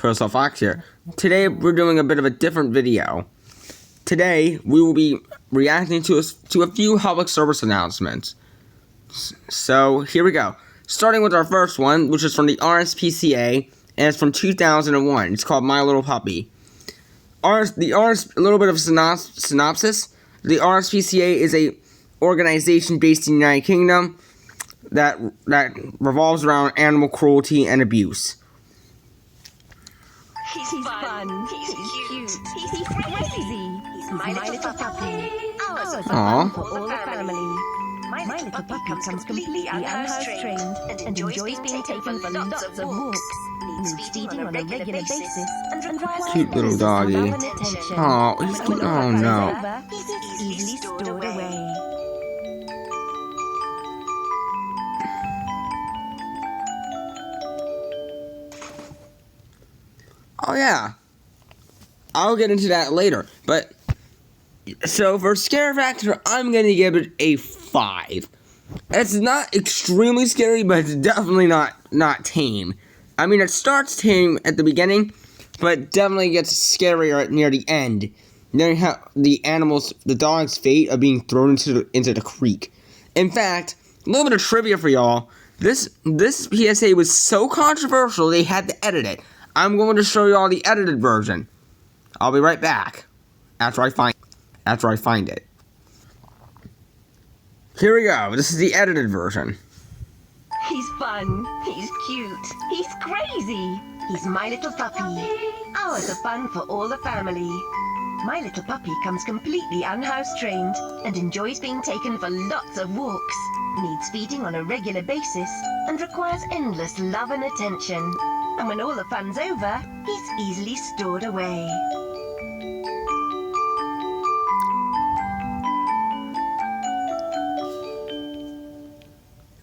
Personal Fox here. Today we're doing a bit of a different video. Today we will be reacting to a few public service announcements. So here we go. Starting with our first one, which is from the RSPCA, and it's from 2001. It's called My Little Puppy. A little bit of synopsis. The RSPCA is a organization based in the United Kingdom that revolves around animal cruelty and abuse. He's fun. He's cute. He's crazy. He's my little puppy. Ours are fun for all the family. My little puppy comes completely unhouse-trained and enjoys being taken for lots of walks. Needs feeding on a regular basis and requires Cute little doggy. Oh, he's cute. Oh no. He's easily stored away. Oh yeah, I'll get into that later. But so for scare factor, I'm gonna give it a 5. It's not extremely scary, but it's definitely not tame. I mean, it starts tame at the beginning, but definitely gets scarier near the end. Then you have the dog's fate of being thrown into the creek. In fact, a little bit of trivia for y'all. This PSA was so controversial they had to edit it. I'm going to show you all the edited version. I'll be right back after I find it. Here we go. This is the edited version. He's fun. He's cute. He's crazy. He's my little puppy. Hours of fun for all the family. My little puppy comes completely unhouse-trained and enjoys being taken for lots of walks. Needs feeding on a regular basis and requires endless love and attention. And when all the fun's over, he's easily stored away.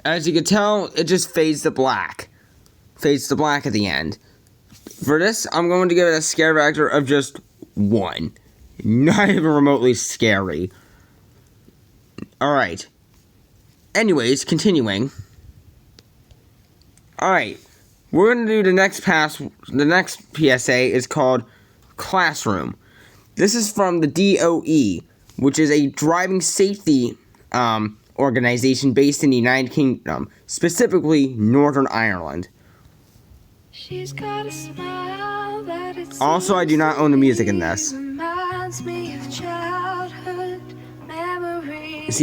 As you can tell, it just fades to black. Fades to black at the end. For this, I'm going to give it a scare factor of just 1. Not even remotely scary. Alright. Anyways, continuing. Alright. We're going to do the next PSA is called Classroom. This is from the DOE, which is a driving safety organization based in the United Kingdom, specifically Northern Ireland. She's got a smile that Also, I do not own the music in this. So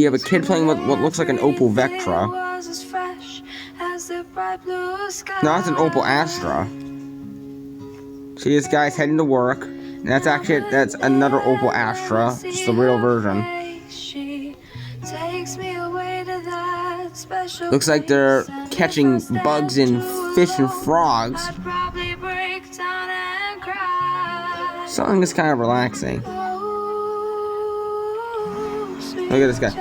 you have a kid playing with what looks like an Opel Vectra. No, it's an Opel Astra. See this guy's heading to work. And that's another Opel Astra, just the real version. Looks like they're catching bugs and fish and frogs. Song is kind of relaxing. Look at this guy.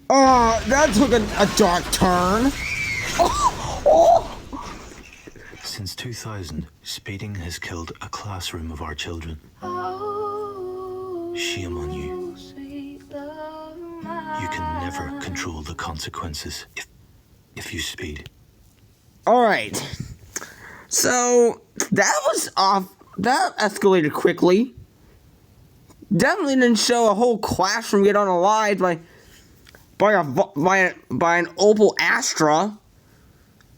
Oh, that took a dark turn. Since 2000, speeding has killed a classroom of our children. Shame on you. You can never control the consequences if you speed. Alright. So, that was off. That escalated quickly. Definitely didn't show a whole classroom get unalived by an Opel Astra.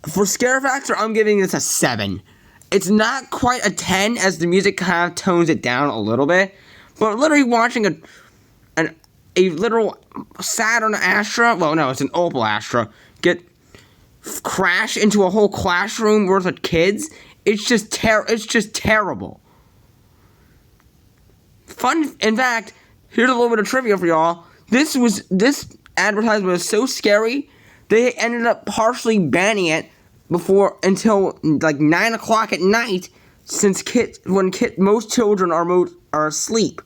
For scare factor, I'm giving this a 7. It's not quite a 10 as the music kind of tones it down a little bit. But literally watching a literal Saturn Astra, well no, it's an Opel Astra, crash into a whole classroom worth of kids, it's just terrible. In fact, here's a little bit of trivia for y'all. This advertisement was so scary, they ended up partially banning it until like 9 o'clock at night, since most children are asleep.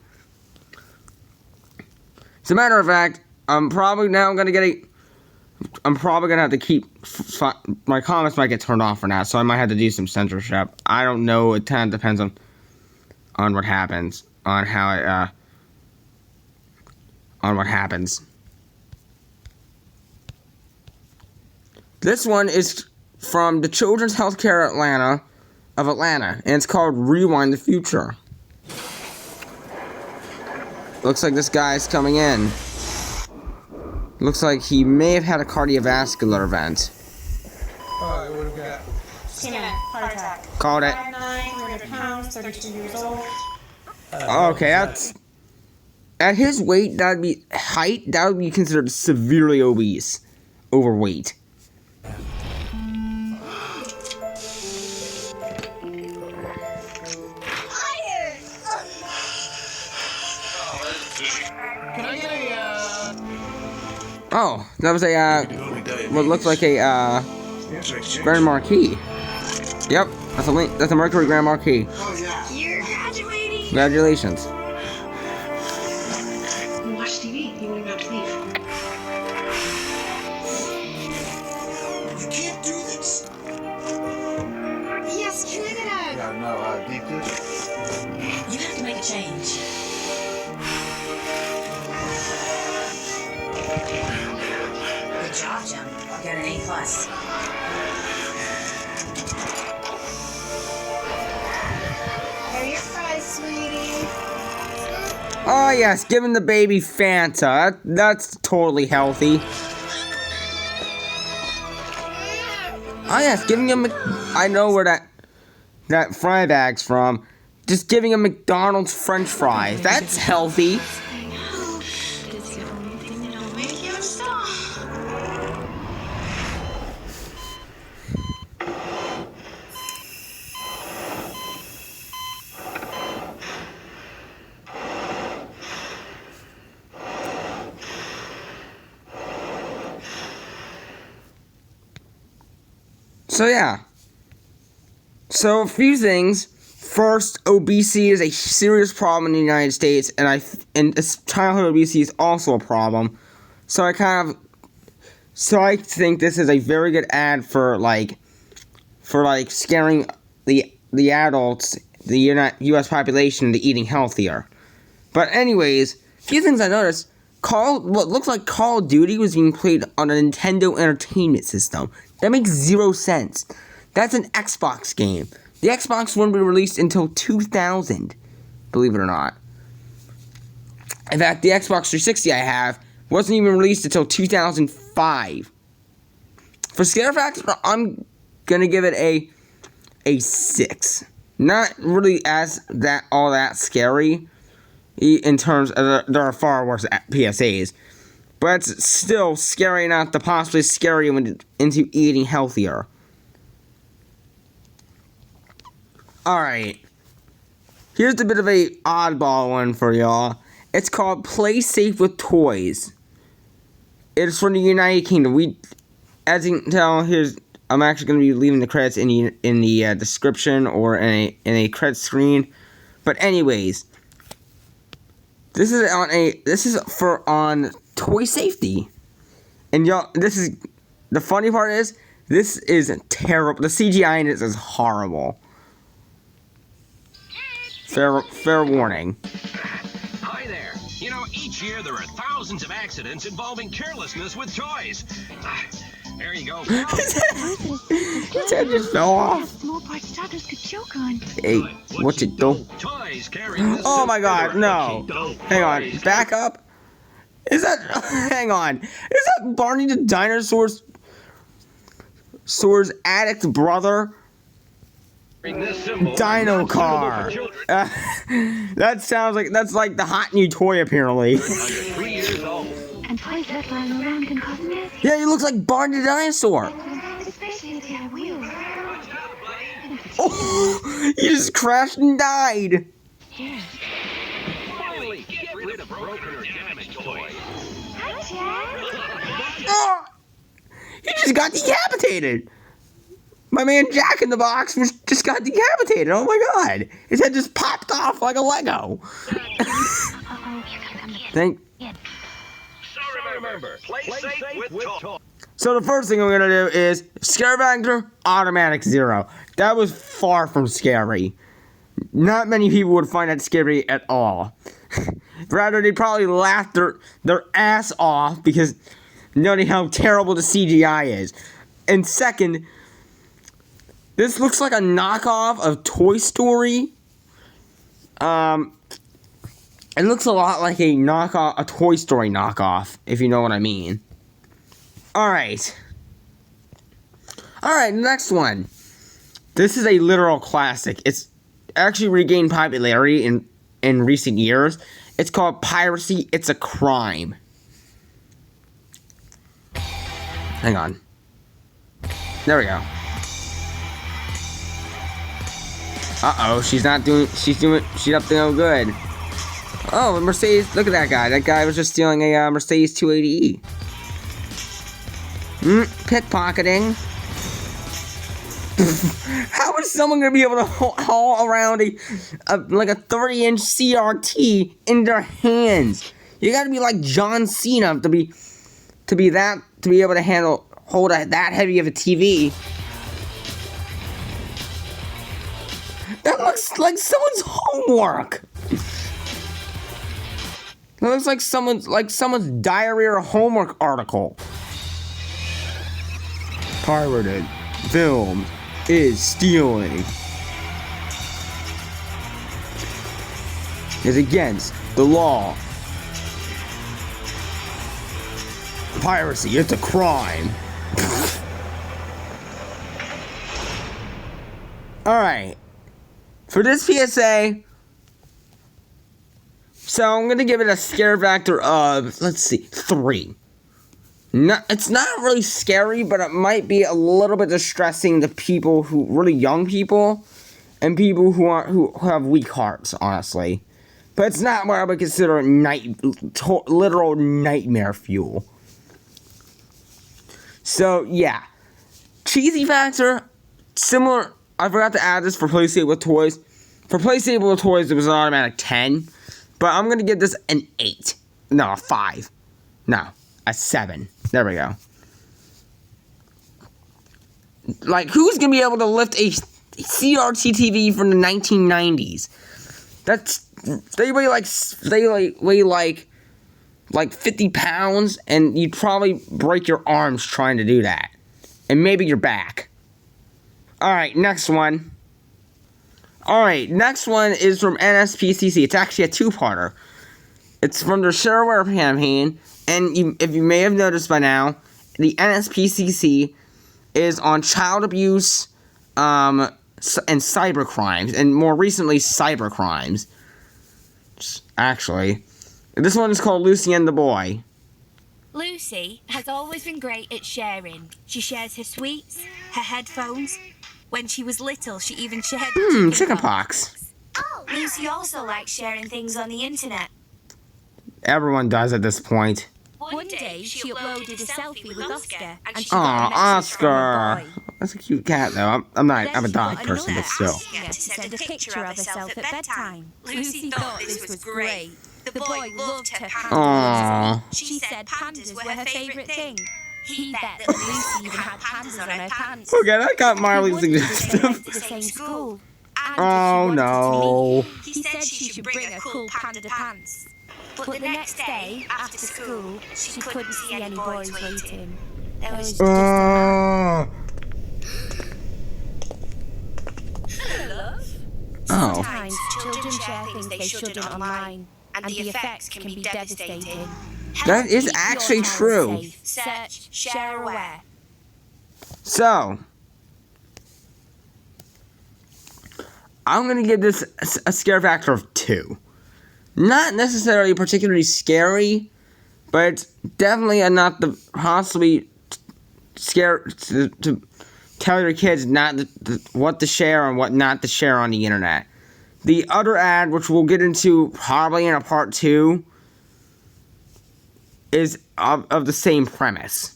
As a matter of fact, I'm probably gonna have to keep my comments might get turned off for now, so I might have to do some censorship. I don't know. It kind of depends on what happens, on what happens. This one is from the Children's Healthcare of Atlanta, and it's called Rewind the Future. Looks like this guy's coming in. Looks like he may have had a cardiovascular event. What do we got? Tina, heart attack. Called it. 5'9", 300 pounds, 32 years old. Okay, that's... At his weight, that would be considered severely obese. Overweight. Can I get a, Oh, that was a, what looked like a, Grand Marquis. Yep, that's a Mercury Grand Marquis. You're graduating. Congratulations. Watch TV. You won't have to leave. You can't do this. Yes, try it out. No, deep dish. You have to make a change. Good job, Jim. You got an A+. Here are your fries, sweetie. Oh yes, giving the baby Fanta. That's totally healthy. Oh yes, giving him. I know where that fry bag's from. Just giving him McDonald's French fries. That's healthy. It's the only thing that'll make you stop. So yeah. So a few things. First, obesity is a serious problem in the United States, and childhood obesity is also a problem. So I think this is a very good ad for scaring the adults, the U.S. population, into eating healthier. But anyways, a few things I noticed. What looks like Call of Duty was being played on a Nintendo Entertainment System. That makes 0 sense. That's an Xbox game. The Xbox wouldn't be released until 2000, believe it or not. In fact, the Xbox 360 I have wasn't even released until 2005. For scare factor, I'm gonna give it a 6. Not really all that scary. In terms of, there are far worse PSAs. But it's still scary enough to possibly scare you into eating healthier. Alright. Here's a bit of a oddball one for y'all. It's called Play Safe with Toys. It's from the United Kingdom. As you can tell, I'm actually going to be leaving the credits in the description or in a credit screen. But anyways, this is on toy safety. And y'all, the funny part is, this is terrible. The CGI in it is horrible. Fair warning. Hi there. You know, each year there are thousands of accidents involving carelessness with toys. There you go. His head just fell off. Small parts toddlers could choke on. Hey, what you do? Toys carrying this Oh my god, no. Hang on, back up. Hang on. Is that Barney the Dinosaur's addict brother? Dino Car. That's like the hot new toy apparently. And toys that flying around can cause mess. Yeah, he looks like Barney the Dinosaur. Especially if they have wheels. Oh, he just crashed and died. Here. Finally, get rid of broken or damaged toys. Hi, Jack. Oh, he just got decapitated. My man Jack in the Box just got decapitated. Oh my god. His head just popped off like a Lego. Thank. So remember, play safe with toys. So the first thing we're going to do is scare factor, automatic 0. That was far from scary. Not many people would find that scary at all. Rather, they'd probably laugh their ass off because knowing how terrible the CGI is. And second, This looks like a knockoff of Toy Story. It looks a lot like a Toy Story knockoff, if you know what I mean. Alright, next one. This is a literal classic. It's actually regained popularity in recent years. It's called Piracy, It's a Crime. Hang on. There we go. Uh-oh, she's up to no good. Oh, Mercedes, look at that guy. That guy was just stealing a Mercedes 280E. Pickpocketing. How is someone going to be able to haul around like a 30-inch CRT in their hands? You got to be like John Cena to be able to hold that heavy of a TV. That looks like someone's homework. It looks like someone's diary or homework article. Pirated film is stealing. Is against the law. Piracy, it's a crime. Alright. For this PSA, so I'm going to give it a scare factor of, 3. It's not really scary, but it might be a little bit distressing to people really young people, and people who have weak hearts, honestly. But it's not what I would consider literal nightmare fuel. So, yeah. Cheesy factor, similar. I forgot to add this for PlayStation with Toys. For PlayStation with Toys, it was an automatic 10. But I'm going to give this an 8. No, a 5. No, a 7. There we go. Like, who's going to be able to lift a CRT TV from the 1990s? They weigh like 50 pounds, and you'd probably break your arms trying to do that. And maybe your back. Alright, next one. Alright, next one is from NSPCC. It's actually a two-parter. It's from their shareware campaign, and if you may have noticed by now, the NSPCC is on child abuse, and cyber crimes, and more recently, cyber crimes. Actually, this one is called Lucy and the Boy. Lucy has always been great at sharing. She shares her sweets, her headphones. When she was little, she even shared chickenpox. Oh, Lucy also likes sharing things on the internet. Everyone does at this point. One day, she uploaded a selfie with Oscar, and she got got a message from Oscar. a boy. That's a cute cat, though. I'm a dog person, but still. Oscar to send a picture of herself at bedtime. Lucy thought this was great. The boy loved her pandas. She said pandas were her favourite thing. He bet that Lucy even had pandas on her pants. Okay, that got mildly They went suggestive. to the same school. And Oh, if she wanted no. to meet, he said she should bring her cool panda pants. But the next day, after school, she couldn't see any boys waiting. There was just Oh. Sometimes children share things they shouldn't online, and the effects can be devastating. That is Keep your actually child true. safe. Search, share, aware. So, I'm going to give this a scare factor of 2. Not necessarily particularly scary, but it's definitely enough to possibly scare to tell your kids what to share and what not to share on the internet. The other ad, which we'll get into probably in a part 2, is of the same premise.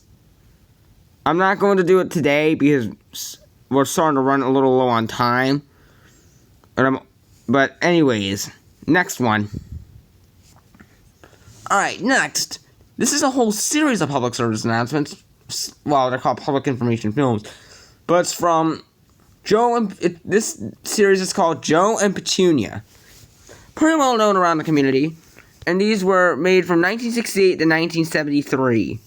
I'm not going to do it today because we're starting to run a little low on time. But anyways, next one. Alright, next. This is a whole series of public service announcements. Well, they're called public information films. But it's from this series is called Joe and Petunia. Pretty well known around the community. And these were made from 1968 to 1973.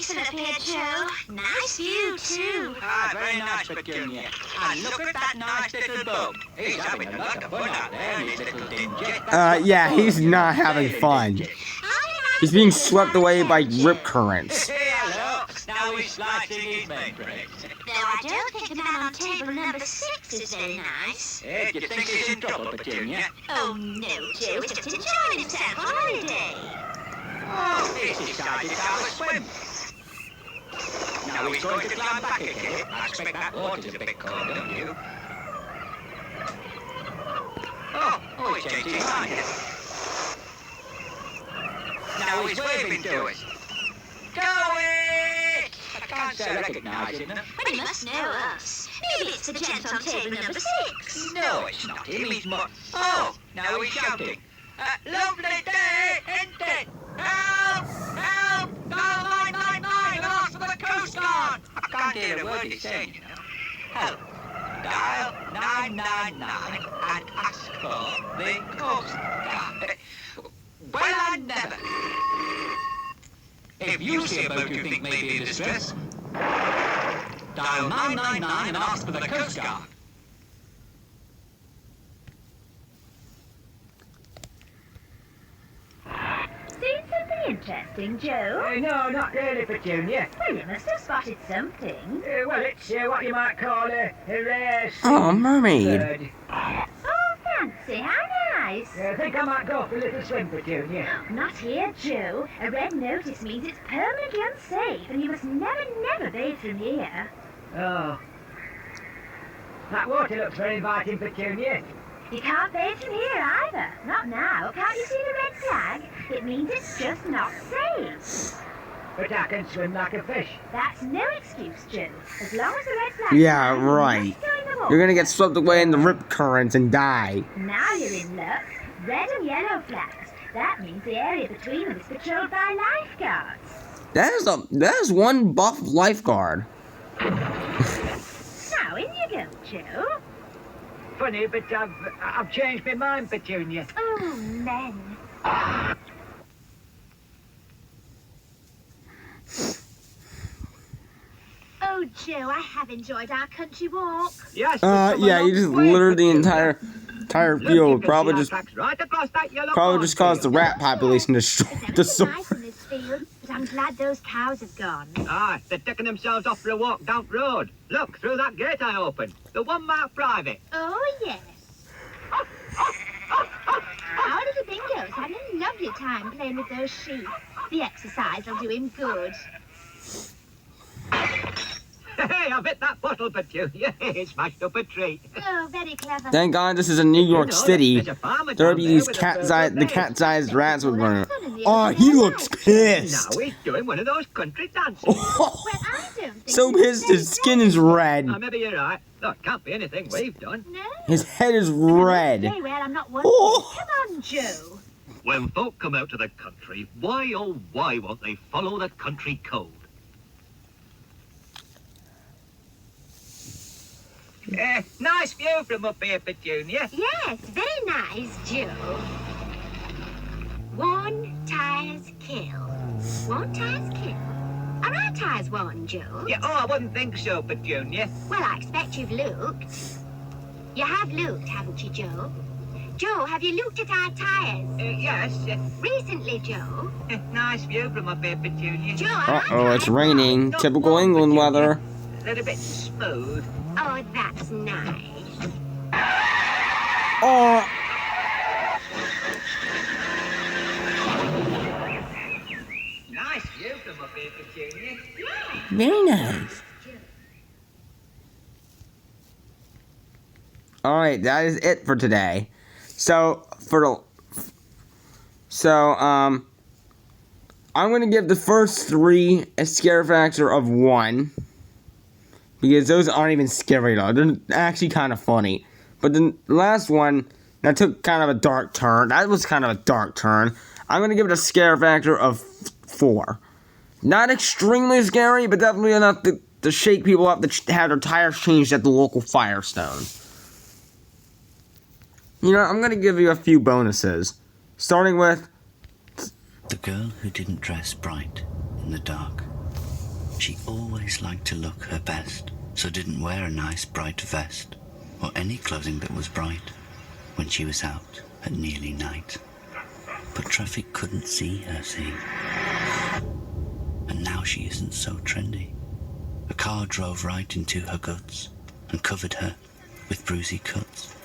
Excellent up here, Joe. Nice view, too. Ah, very nice, Petunia. And look at that nice little boat. He's having a lot of fun out there in his little dingy. Yeah, he's not having fun. He's being swept away by rip currents. Hello. Now he's slicing his mainframe. Though I don't think the man on table number 6 is very nice. Hey, do you think he's in trouble, Petunia? Oh, no, Joe. He's just enjoying himself on holiday. Oh, he's decided to have a swim. Now he's going to climb back again. I expect that water's a bit cold, don't you? Oh, he's changed his mind. Now he's waving to us. Go it! I can't say I recognise him. Well, he must know us. Maybe it's the gent on table number 6. No, it's not him. He's more... Oh, now he's shouting. Lovely day, isn't it? Help! Help! Dial 999 and ask for the Coast Guard! I can't hear a word he's saying, you know. Help! Dial 999 and ask for the Coast Guard. Well, I never. If you see a boat you think may be in distress, dial 999 and ask for the Coast Guard. Seen something interesting, Joe? No, not really, Petunia. Well, you must have spotted something. Well, it's what you might call a rare Oh, mermaid. bird. Oh, fancy, how nice. I think I might go for a little swim, Petunia. Not here, Joe. A red notice means it's permanently unsafe, and you must never bathe from here. Oh. That water looks very inviting, Petunia. You can't bathe from here either. Not now. Can't you see the red flag? It means it's just not safe. But I can swim like a fish. That's no excuse, Joe. As long as the red flag. Yeah, right. You're gonna get swept away in the rip currents and die. Now you're in luck. Red and yellow flags. That means the area between them is patrolled by lifeguards. That is one buff lifeguard. Now in you go, Joe. Funny, but I've changed my mind, Petunia. Oh, men. Oh, Joe, I have enjoyed our country walk. Yes. Yeah, you just littered the entire field. Probably just right across that yellow caused the rat population to It's nice in this field, but I'm glad those cows have gone. Ah, they're taking themselves off for a walk down the road. Look, through that gate I opened. The one marked private. Oh, yes. Our little Bingo's having a lovely time playing with those sheep. The exercise will do him good. Hey, I've hit that bottle, Petunia. It smashed up a tree. Oh, very clever. Thank God this is in New York City. There's a farmer There'll down be there these with a the cat-sized rats with running. Suddenly, Oh, he looks pissed. Now he's doing one of those country dances. Well, I don't think So he's pissed his skin is red. Now, maybe you're right. Look, can't be anything we've done. No. His head is red. Very well, I'm not wondering. Oh. Come on, Joe. When folk come out to the country, why oh why won't they follow the country code? Nice view from up here, Petunia. Yes, very nice, Joe. One tires kill. One tires kill. Are our tires worn, Joe? Yeah, oh, I wouldn't think so, Petunia. Well, I expect you've looked. You have looked, haven't you, Joe? Joe, have you looked at our tires? Yes. Recently, Joe. Nice view from up here, Petunia. Joe, are our Uh-oh, it's tires raining. Not Typical one, England Petunia. weather. They're a bit smooth. worn? Oh, that's nice. Oh, Nice view from up here, Petunia. very nice. Alright, that is it for today. I'm gonna give the first 3 a scare factor of 1. Because those aren't even scary at all. They're actually kind of funny. But the last one, that took kind of a dark turn. That was kind of a dark turn. I'm gonna give it a scare factor of 4. Not extremely scary, but definitely enough to shake people up that had their tires changed at the local Firestone. You know, I'm gonna give you a few bonuses. Starting with... The girl who didn't dress bright in the dark. She always liked to look her best, so didn't wear a nice bright vest, or any clothing that was bright, when she was out at nearly night. But traffic couldn't see her, see. And now she isn't so trendy. A car drove right into her guts and covered her with bruisey cuts.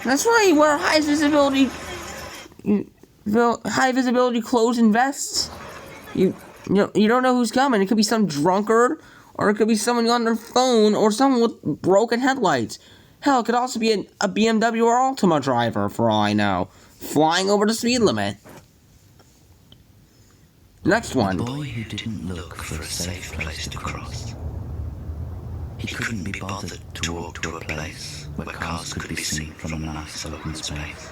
That's why you wear high visibility clothes and vests. You don't know who's coming. It could be some drunkard, or it could be someone on their phone, or someone with broken headlights. Hell, it could also be a BMW or Altima driver, for all I know, flying over the speed limit. Next one. A boy who didn't look for a safe place to cross. He couldn't be bothered to walk to a place where cars could be seen from a nice open space.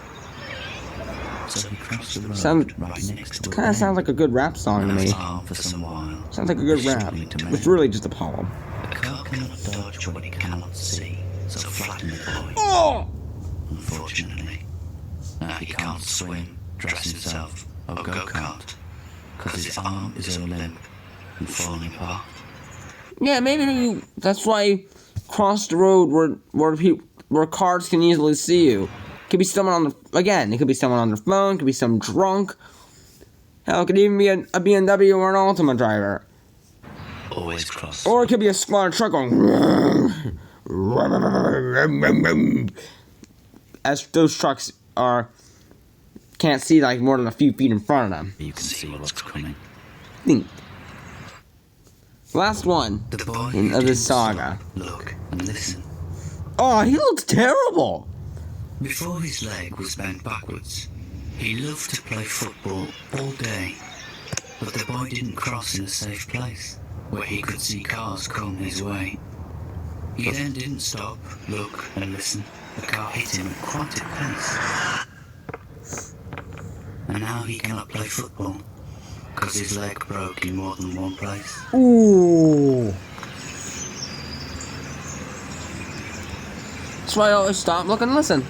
So he crossed the road right next to kind of sounds like a good rap song to me. For some while, sounds like a good rap. It's really just a poem. A car cannot dodge what it cannot see, so flatten the boy. Oh! Unfortunately, now he can't swim, dress himself, or go-kart, because his arm is all limp and falling apart. Yeah, maybe that's why you cross the road where cars can easily see you. Could be someone it could be someone on their phone, could be some drunk. Hell, it could even be a BMW or an Altima driver. Always cross. Or it could be a squad truck going. As those trucks can't see like more than a few feet in front of them. You can see what's coming. Think. Last one of this saga. Look and listen. Oh, he looks terrible. Before his leg was bent backwards, he loved to play football all day. But the boy didn't cross in a safe place, where he could see cars come his way. He then didn't stop, look and listen. The car hit him at quite a pace. And now he cannot play football, because his leg broke in more than one place. Ooh. That's why I always stop, look and listen.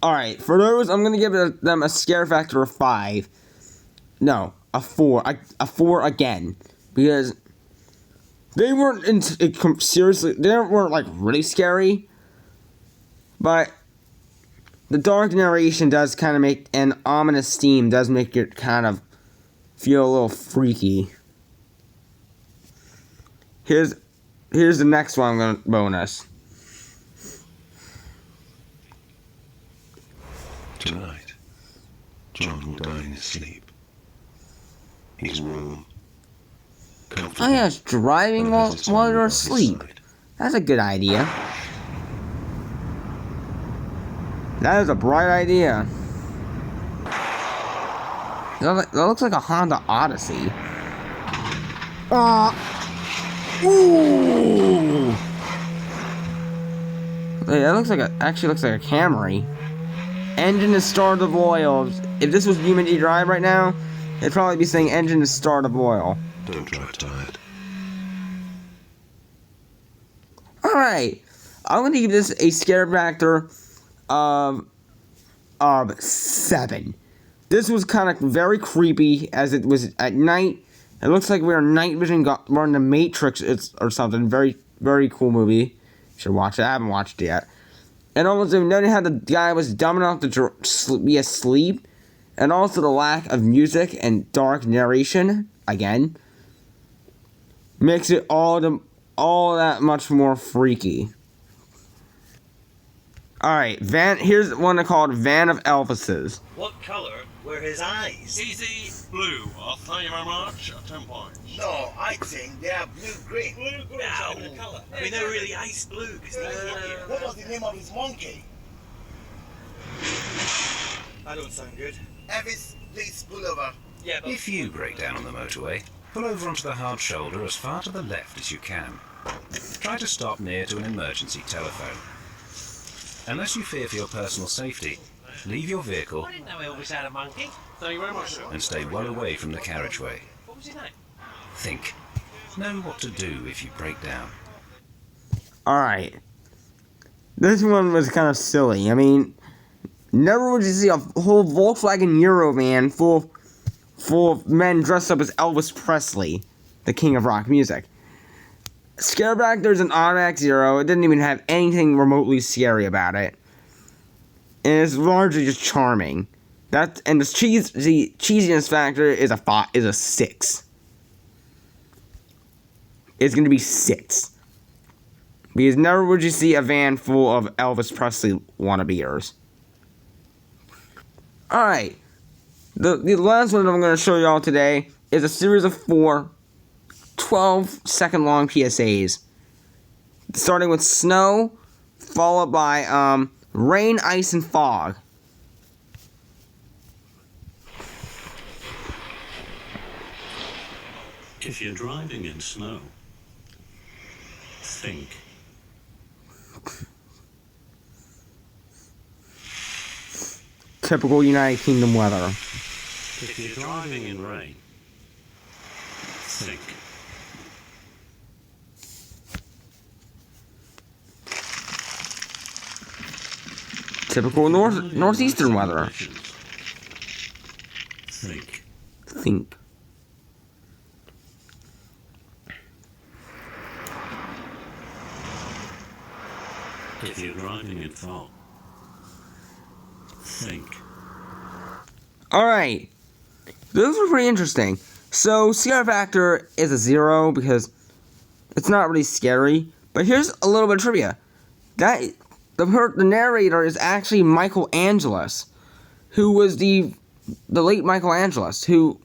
Alright, for those, I'm gonna give them a scare factor of 5. No, a 4. A 4 again. Because they weren't seriously, they weren't like really scary. But the dark narration does kind of make, an ominous theme does make it kind of feel a little freaky. Here's the next one I'm gonna bonus. Tonight, John will die in his sleep. He's warm, comfortable. Oh yes, driving while you're asleep. That's a good idea. That is a bright idea. That looks like a Honda Odyssey. Ooh! Wait, that actually looks like a Camry. Engine is start of oil. If this was Unity Drive right now, it'd probably be saying engine is start of oil. Don't drive tired. Alright. I'm gonna give this a scare factor of 7. This was kind of very creepy as it was at night. It looks like we're night vision we're in the Matrix or something. Very, very cool movie. Should watch it. I haven't watched it yet. And also, noting how the guy was dumb enough to be asleep. And also the lack of music and dark narration, again, makes it all that much more freaky. Alright, here's one called Van of Elvis's. What colour were his eyes? Easy blue. Thank you very much. 10 points. No, I think they are blue-green. Blue-green. No. Colour. I mean, they're really ice blue. What was the name of his monkey? That don't sound good. Elvis, please pull over. Yeah, but... If you break down on the motorway, pull over onto the hard shoulder as far to the left as you can. Try to stop near to an emergency telephone. Unless you fear for your personal safety, leave your vehicle I didn't know Elvis had a monkey. Thank you very much, sir. and stay well away from the carriageway. What was his name? Think. Know what to do if you break down. Alright. This one was kind of silly. I mean, never would you see a whole Volkswagen Eurovan full full of men dressed up as Elvis Presley, the king of rock music. Scare factor is an automatic 0. It didn't even have anything remotely scary about it. And it's largely just charming. And the cheesiness factor is a 6. It's gonna be 6. Because never would you see a van full of Elvis Presley wannabeers. Alright. The last one I'm gonna show y'all today is a series of 4 12-second long PSAs. Starting with snow, followed by rain, ice, and fog. If you're driving in snow, think. Typical United Kingdom weather. If you're driving in rain, think. Typical northeastern weather. Think. Think. If you're driving in fog, think. Alright. Those were pretty interesting. So, scare factor is a 0 because it's not really scary. But here's a little bit of trivia. The narrator is actually Michael Angelis, who was the late Michael Angelis, who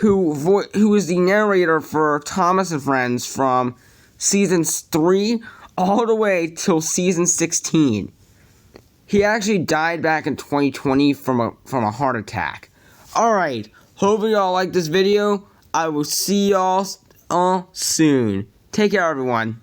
was the narrator for Thomas and Friends from seasons 3 all the way till season 16. He actually died back in 2020 from a heart attack. Alright, hope y'all like this video. I will see y'all soon. Take care, everyone.